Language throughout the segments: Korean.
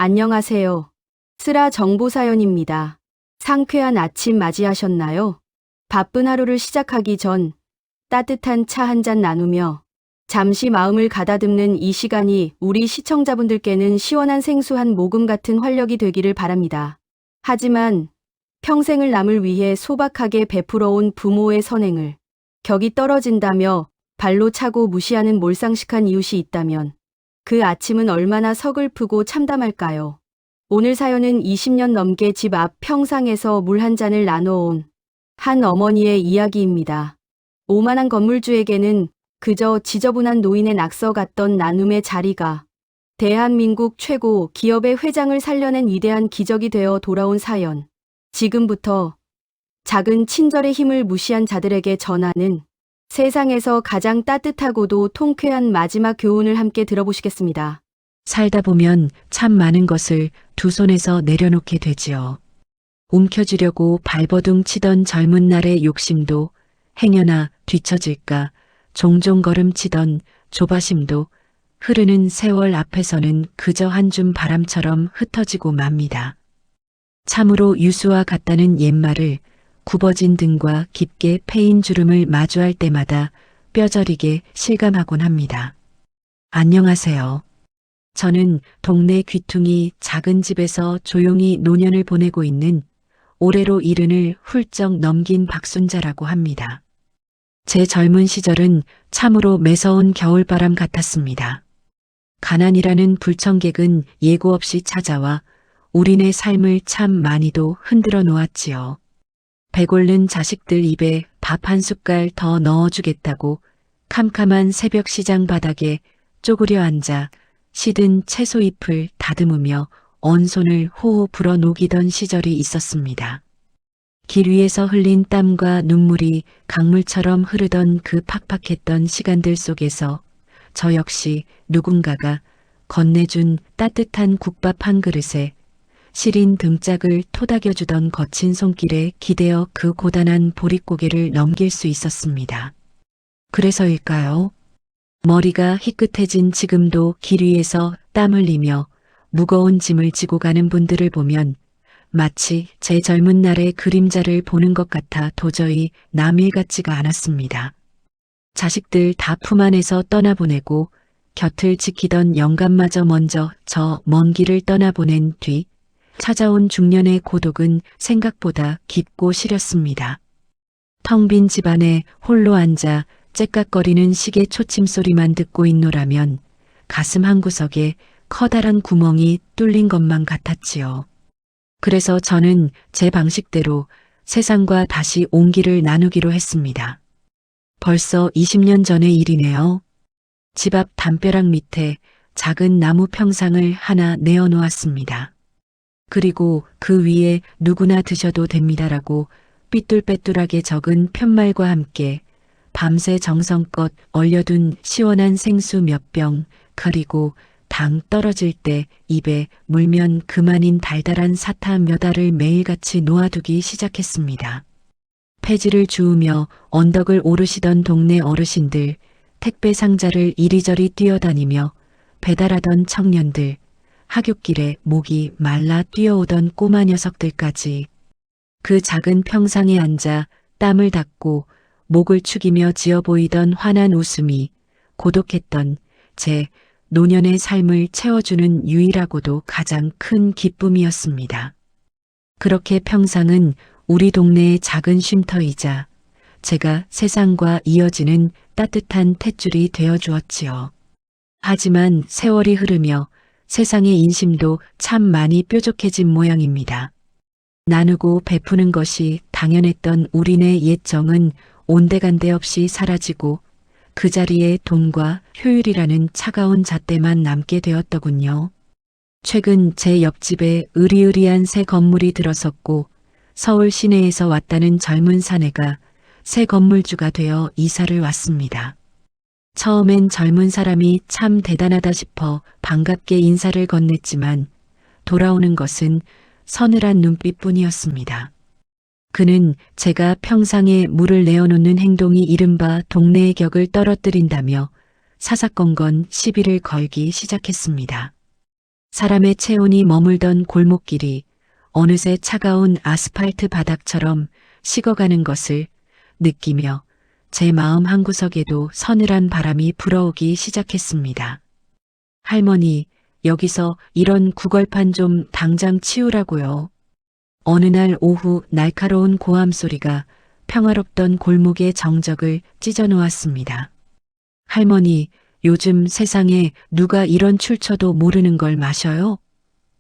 안녕하세요. 쓰라 정보사연입니다. 상쾌한 아침 맞이하셨나요? 바쁜 하루를 시작하기 전 따뜻한 차 한 잔 나누며 잠시 마음을 가다듬는 이 시간이 우리 시청자분들께는 시원한 생수 한 모금 같은 활력이 되기를 바랍니다. 하지만 평생을 남을 위해 소박하게 베풀어온 부모의 선행을 격이 떨어진다며 발로 차고 무시하는 몰상식한 이웃이 있다면 그 아침은 얼마나 서글프고 참담할까요? 오늘 사연은 20년 넘게 집 앞 평상에서 물 한 잔을 나눠온 한 어머니의 이야기입니다. 오만한 건물주에게는 그저 지저분한 노인의 낙서 같던 나눔의 자리가 대한민국 최고 기업의 회장을 살려낸 위대한 기적이 되어 돌아온 사연. 지금부터 작은 친절의 힘을 무시한 자들에게 전하는 세상에서 가장 따뜻하고도 통쾌한 마지막 교훈을 함께 들어보시겠습니다. 살다 보면 참 많은 것을 두 손에서 내려놓게 되지요. 움켜쥐려고 발버둥 치던 젊은 날의 욕심도 행여나 뒤처질까 종종 걸음치던 조바심도 흐르는 세월 앞에서는 그저 한 줌 바람처럼 흩어지고 맙니다. 참으로 유수와 같다는 옛말을 굽어진 등과 깊게 패인 주름을 마주할 때마다 뼈저리게 실감하곤 합니다. 안녕하세요. 저는 동네 귀퉁이 작은 집에서 조용히 노년을 보내고 있는 올해로 70을 훌쩍 넘긴 박순자라고 합니다. 제 젊은 시절은 참으로 매서운 겨울바람 같았습니다. 가난이라는 불청객은 예고 없이 찾아와 우리네 삶을 참 많이도 흔들어 놓았지요. 배골른 자식들 입에 밥 한 숟갈 더 넣어주겠다고 캄캄한 새벽 시장 바닥에 쪼그려 앉아 시든 채소잎을 다듬으며 언손을 호호 불어 녹이던 시절이 있었습니다. 길 위에서 흘린 땀과 눈물이 강물처럼 흐르던 그 팍팍했던 시간들 속에서 저 역시 누군가가 건네준 따뜻한 국밥 한 그릇에 시린 등짝을 토닥여주던 거친 손길에 기대어 그 고단한 보릿고개를 넘길 수 있었습니다. 그래서일까요? 머리가 희끗해진 지금도 길 위에서 땀 흘리며 무거운 짐을 지고 가는 분들을 보면 마치 제 젊은 날의 그림자를 보는 것 같아 도저히 남일 같지가 않았습니다. 자식들 다 품 안에서 떠나보내고 곁을 지키던 영감마저 먼저 저 먼 길을 떠나보낸 뒤 찾아온 중년의 고독은 생각보다 깊고 시렸습니다. 텅 빈 집안에 홀로 앉아 째깍거리는 시계 초침 소리만 듣고 있노라면 가슴 한구석에 커다란 구멍이 뚫린 것만 같았지요. 그래서 저는 제 방식대로 세상과 다시 온기를 나누기로 했습니다. 벌써 20년 전의 일이네요. 집 앞 담벼락 밑에 작은 나무 평상을 하나 내어놓았습니다. 그리고 그 위에 누구나 드셔도 됩니다라고 삐뚤빼뚤하게 적은 편말과 함께 밤새 정성껏 얼려둔 시원한 생수 몇 병, 그리고 당 떨어질 때 입에 물면 그만인 달달한 사탕 몇 알을 매일같이 놓아두기 시작했습니다. 폐지를 주우며 언덕을 오르시던 동네 어르신들, 택배 상자를 이리저리 뛰어다니며 배달하던 청년들, 하굣길에 목이 말라 뛰어오던 꼬마 녀석들까지 그 작은 평상에 앉아 땀을 닦고 목을 축이며 지어 보이던 환한 웃음이 고독했던 제 노년의 삶을 채워주는 유일하고도 가장 큰 기쁨이었습니다. 그렇게 평상은 우리 동네의 작은 쉼터이자 제가 세상과 이어지는 따뜻한 탯줄이 되어주었지요. 하지만 세월이 흐르며 세상의 인심도 참 많이 뾰족해진 모양입니다. 나누고 베푸는 것이 당연했던 우리네 옛 정은 온데간데 없이 사라지고 그 자리에 돈과 효율이라는 차가운 잣대만 남게 되었더군요. 최근 제 옆집에 으리으리한 새 건물이 들어섰고 서울 시내에서 왔다는 젊은 사내가 새 건물주가 되어 이사를 왔습니다. 처음엔 젊은 사람이 참 대단하다 싶어 반갑게 인사를 건넸지만 돌아오는 것은 서늘한 눈빛뿐이었습니다. 그는 제가 평상에 물을 내어놓는 행동이 이른바 동네의 격을 떨어뜨린다며 사사건건 시비를 걸기 시작했습니다. 사람의 체온이 머물던 골목길이 어느새 차가운 아스팔트 바닥처럼 식어가는 것을 느끼며 제 마음 한구석에도 서늘한 바람이 불어오기 시작했습니다. 할머니, 여기서 이런 구걸판 좀 당장 치우라고요. 어느 날 오후 날카로운 고함 소리가 평화롭던 골목의 정적을 찢어놓았습니다. 할머니, 요즘 세상에 누가 이런 출처도 모르는 걸 마셔요?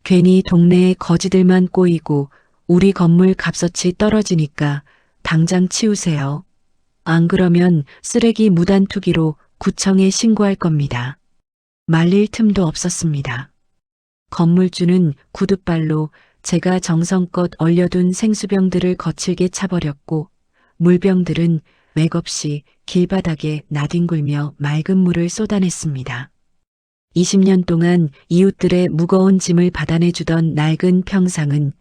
괜히 동네에 거지들만 꼬이고 우리 건물 값어치 떨어지니까 당장 치우세요. 안 그러면 쓰레기 무단 투기로 구청에 신고할 겁니다. 말릴 틈도 없었습니다. 건물주는 구둣발로 제가 정성껏 얼려둔 생수병들을 거칠게 차버렸고 물병들은 맥없이 길바닥에 나뒹굴며 맑은 물을 쏟아냈습니다. 20년 동안 이웃들의 무거운 짐을 받아내주던 낡은 평상은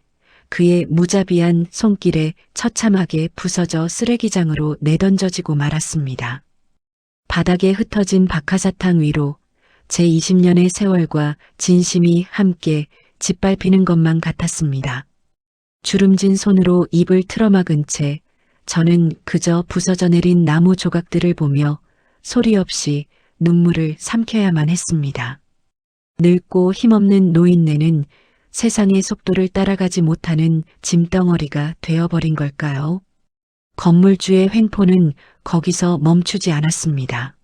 그의 무자비한 손길에 처참하게 부서져 쓰레기장으로 내던져지고 말았습니다. 바닥에 흩어진 박하사탕 위로 제 20년의 세월과 진심이 함께 짓밟히는 것만 같았습니다. 주름진 손으로 입을 틀어막은 채 저는 그저 부서져 내린 나무 조각들을 보며 소리 없이 눈물을 삼켜야만 했습니다. 늙고 힘없는 노인네는 세상의 속도를 따라가지 못하는 짐덩어리가 되어버린 걸까요? 건물주의 횡포는 거기서 멈추지 않았습니다.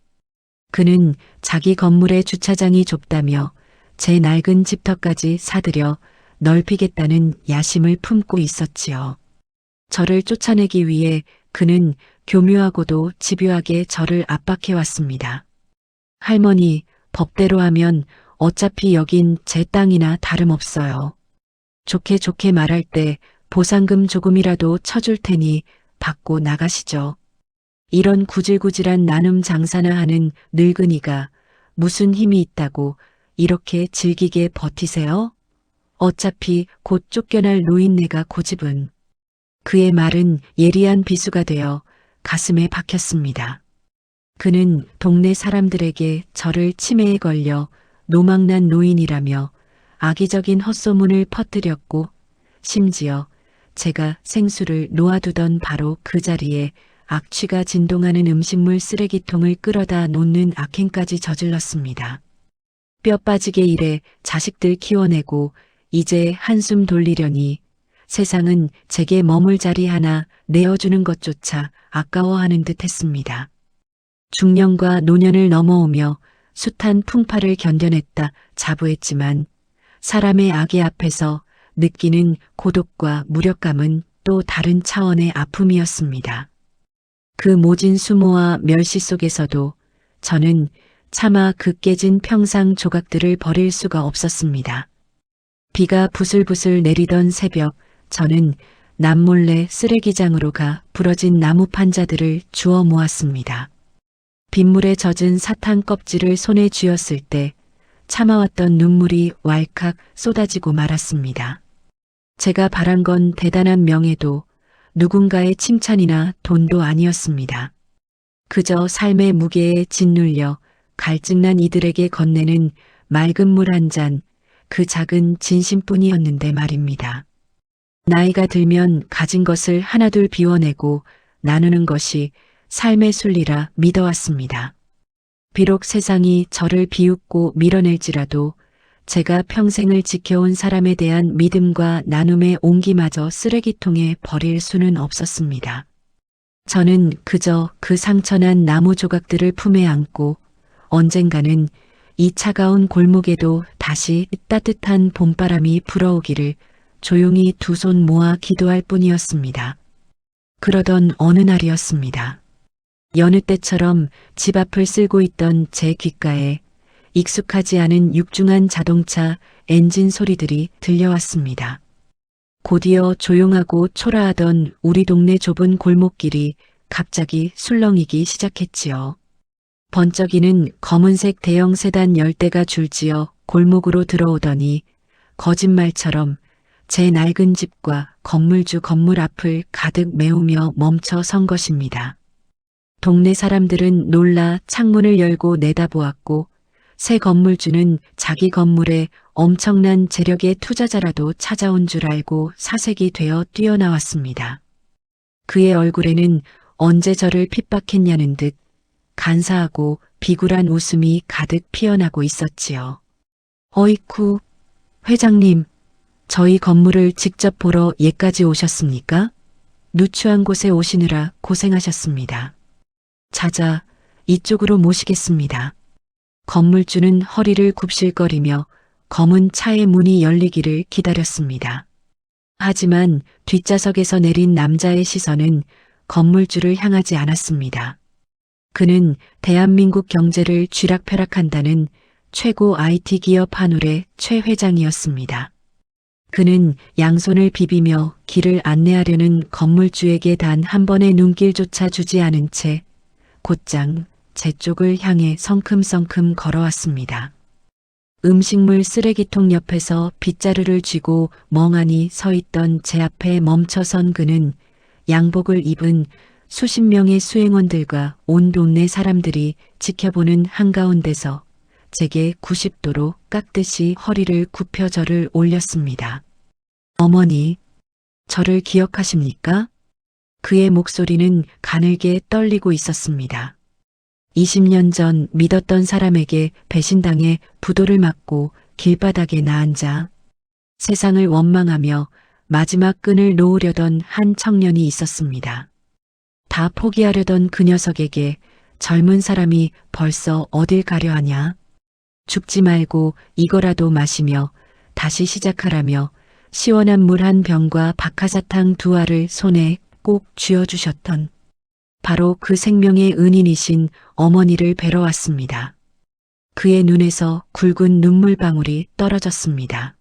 그는 자기 건물의 주차장이 좁다며 제 낡은 집터까지 사들여 넓히겠다는 야심을 품고 있었지요. 저를 쫓아내기 위해 그는 교묘하고도 집요하게 저를 압박해왔습니다. 할머니, 법대로 하면 어차피 여긴 제 땅이나 다름없어요. 좋게 좋게 말할 때 보상금 조금이라도 쳐줄 테니 받고 나가시죠. 이런 구질구질한 나눔 장사나 하는 늙은이가 무슨 힘이 있다고 이렇게 질기게 버티세요? 어차피 곧 쫓겨날 노인네가 고집은. 그의 말은 예리한 비수가 되어 가슴에 박혔습니다. 그는 동네 사람들에게 저를 치매에 걸려 노망난 노인이라며 악의적인 헛소문을 퍼뜨렸고 심지어 제가 생수를 놓아두던 바로 그 자리에 악취가 진동하는 음식물 쓰레기통을 끌어다 놓는 악행까지 저질렀습니다. 뼈 빠지게 일해 자식들 키워내고 이제 한숨 돌리려니 세상은 제게 머물 자리 하나 내어주는 것조차 아까워하는 듯 했습니다. 중년과 노년을 넘어오며 숱한 풍파를 견뎌냈다 자부했지만 사람의 악의 앞에서 느끼는 고독과 무력감은 또 다른 차원의 아픔이었습니다. 그 모진 수모와 멸시 속에서도 저는 차마 그 깨진 평상 조각들을 버릴 수가 없었습니다. 비가 부슬부슬 내리던 새벽 저는 남몰래 쓰레기장으로 가 부러진 나무 판자들을 주워 모았습니다. 빗물에 젖은 사탕 껍질을 손에 쥐었을 때 참아왔던 눈물이 왈칵 쏟아지고 말았습니다. 제가 바란 건 대단한 명예도 누군가의 칭찬이나 돈도 아니었습니다. 그저 삶의 무게에 짓눌려 갈증난 이들에게 건네는 맑은 물 한 잔, 그 작은 진심뿐이었는데 말입니다. 나이가 들면 가진 것을 하나둘 비워내고 나누는 것이 삶의 순리라 믿어왔습니다. 비록 세상이 저를 비웃고 밀어낼지라도 제가 평생을 지켜온 사람에 대한 믿음과 나눔의 온기마저 쓰레기통에 버릴 수는 없었습니다. 저는 그저 그 상처난 나무 조각들을 품에 안고 언젠가는 이 차가운 골목에도 다시 따뜻한 봄바람이 불어오기를 조용히 두 손 모아 기도할 뿐이었습니다. 그러던 어느 날이었습니다. 여느 때처럼 집 앞을 쓸고 있던 제 귓가에 익숙하지 않은 육중한 자동차 엔진 소리들이 들려왔습니다. 곧이어 조용하고 초라하던 우리 동네 좁은 골목길이 갑자기 술렁이기 시작했지요. 번쩍이는 검은색 대형 세단 10대가 줄지어 골목으로 들어오더니 거짓말처럼 제 낡은 집과 건물주 건물 앞을 가득 메우며 멈춰 선 것입니다. 동네 사람들은 놀라 창문을 열고 내다보았고 새 건물주는 자기 건물에 엄청난 재력의 투자자라도 찾아온 줄 알고 사색이 되어 뛰어나왔습니다. 그의 얼굴에는 언제 저를 핍박했냐는 듯 간사하고 비굴한 웃음이 가득 피어나고 있었지요. 어이쿠, 회장님, 저희 건물을 직접 보러 예까지 오셨습니까? 누추한 곳에 오시느라 고생하셨습니다. 자자, 이쪽으로 모시겠습니다. 건물주는 허리를 굽실거리며 검은 차의 문이 열리기를 기다렸습니다. 하지만 뒷좌석에서 내린 남자의 시선은 건물주를 향하지 않았습니다. 그는 대한민국 경제를 쥐락펴락한다는 최고 IT 기업 한울의 최 회장이었습니다. 그는 양손을 비비며 길을 안내하려는 건물주에게 단 한 번의 눈길조차 주지 않은 채 곧장 제 쪽을 향해 성큼성큼 걸어왔습니다. 음식물 쓰레기통 옆에서 빗자루를 쥐고 멍하니 서 있던 제 앞에 멈춰선 그는 양복을 입은 수십 명의 수행원들과 온 동네 사람들이 지켜보는 한가운데서 제게 90도로 깎듯이 허리를 굽혀 저를 올렸습니다. 어머니, 저를 기억하십니까? 그의 목소리는 가늘게 떨리고 있었습니다. 20년 전 믿었던 사람에게 배신당해 부도를 맞고 길바닥에 나앉아 세상을 원망하며 마지막 끈을 놓으려던 한 청년이 있었습니다. 다 포기하려던 그 녀석에게 젊은 사람이 벌써 어딜 가려 하냐? 죽지 말고 이거라도 마시며 다시 시작하라며 시원한 물 한 병과 박하사탕 2알을 손에 꼭 쥐어주셨던 바로 그 생명의 은인이신 어머니를 뵈러 왔습니다. 그의 눈에서 굵은 눈물방울이 떨어졌습니다.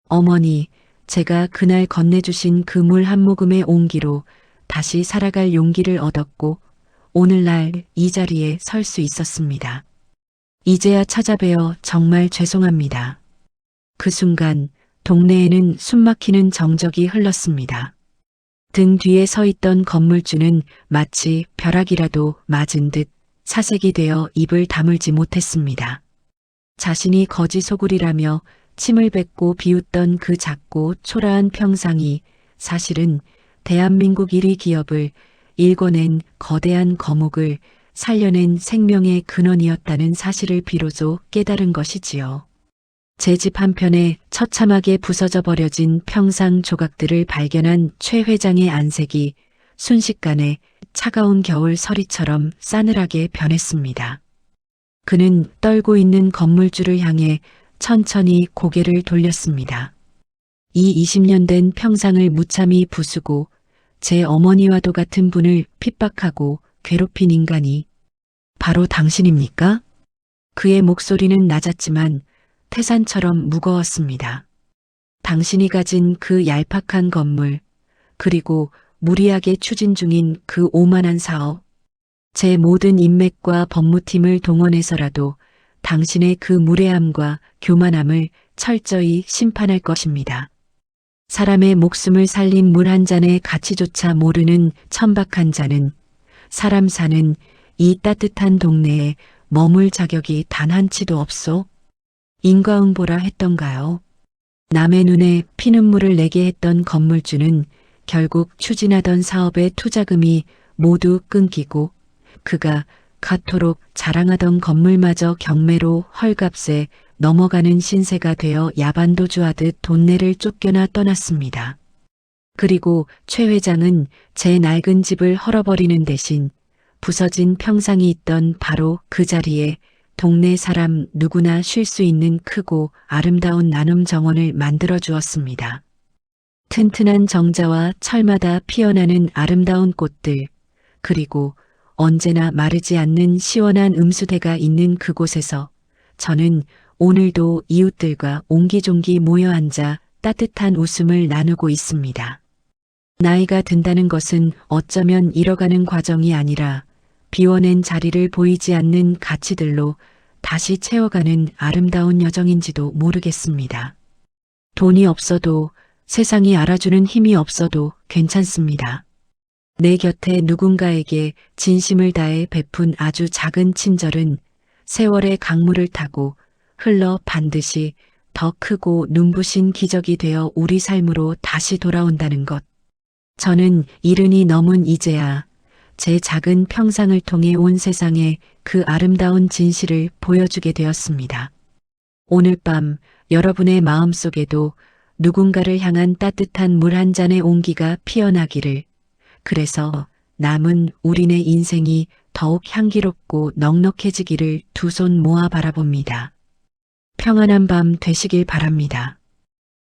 어머니, 제가 그날 건네주신 그 물 한 모금의 온기로 다시 살아갈 용기를 얻었고 오늘날 이 자리에 설 수 있었습니다. 이제야 찾아뵈어 정말 죄송합니다. 그 순간 동네에는 숨막히는 정적이 흘렀습니다. 등 뒤에 서 있던 건물주는 마치 벼락이라도 맞은 듯 사색이 되어 입을 다물지 못했습니다. 자신이 거지 소굴이라며 침을 뱉고 비웃던 그 작고 초라한 평상이 사실은 대한민국 1위 기업을 일궈낸 거대한 거목을 살려낸 생명의 근원이었다는 사실을 비로소 깨달은 것이지요. 제 집 한편에 처참하게 부서져 버려진 평상 조각들을 발견한 최 회장의 안색이 순식간에 차가운 겨울 서리처럼 싸늘하게 변했습니다. 그는 떨고 있는 건물주를 향해 천천히 고개를 돌렸습니다. 이 20년 된 평상을 무참히 부수고 제 어머니와도 같은 분을 핍박하고 괴롭힌 인간이 바로 당신입니까? 그의 목소리는 낮았지만 태산처럼 무거웠습니다. 당신이 가진 그 얄팍한 건물, 그리고 무리하게 추진 중인 그 오만한 사업, 제 모든 인맥과 법무팀을 동원해서라도 당신의 그 무례함과 교만함을 철저히 심판할 것입니다. 사람의 목숨을 살린 물 한 잔의 가치조차 모르는 천박한 자는 사람 사는 이 따뜻한 동네에 머물 자격이 단 한치도 없소? 인과응보라 했던가요? 남의 눈에 피눈물을 내게 했던 건물주는 결국 추진하던 사업의 투자금이 모두 끊기고 그가 그토록 자랑하던 건물마저 경매로 헐값에 넘어가는 신세가 되어 야반도주하듯 돈내를 쫓겨나 떠났습니다. 그리고 최 회장은 제 낡은 집을 헐어버리는 대신 부서진 평상이 있던 바로 그 자리에 동네 사람 누구나 쉴 수 있는 크고 아름다운 나눔 정원을 만들어 주었습니다. 튼튼한 정자와 철마다 피어나는 아름다운 꽃들, 그리고 언제나 마르지 않는 시원한 음수대가 있는 그곳에서 저는 오늘도 이웃들과 옹기종기 모여 앉아 따뜻한 웃음을 나누고 있습니다. 나이가 든다는 것은 어쩌면 잃어가는 과정이 아니라 비워낸 자리를 보이지 않는 가치들로 다시 채워가는 아름다운 여정인지도 모르겠습니다. 돈이 없어도 세상이 알아주는 힘이 없어도 괜찮습니다. 내 곁에 누군가에게 진심을 다해 베푼 아주 작은 친절은 세월의 강물을 타고 흘러 반드시 더 크고 눈부신 기적이 되어 우리 삶으로 다시 돌아온다는 것. 저는 70이 넘은 이제야 제 작은 평상을 통해 온 세상에 그 아름다운 진실을 보여주게 되었습니다. 오늘 밤 여러분의 마음속에도 누군가를 향한 따뜻한 물 한 잔의 온기가 피어나기를, 그래서 남은 우리네 인생이 더욱 향기롭고 넉넉해지기를 두 손 모아 바라봅니다. 평안한 밤 되시길 바랍니다.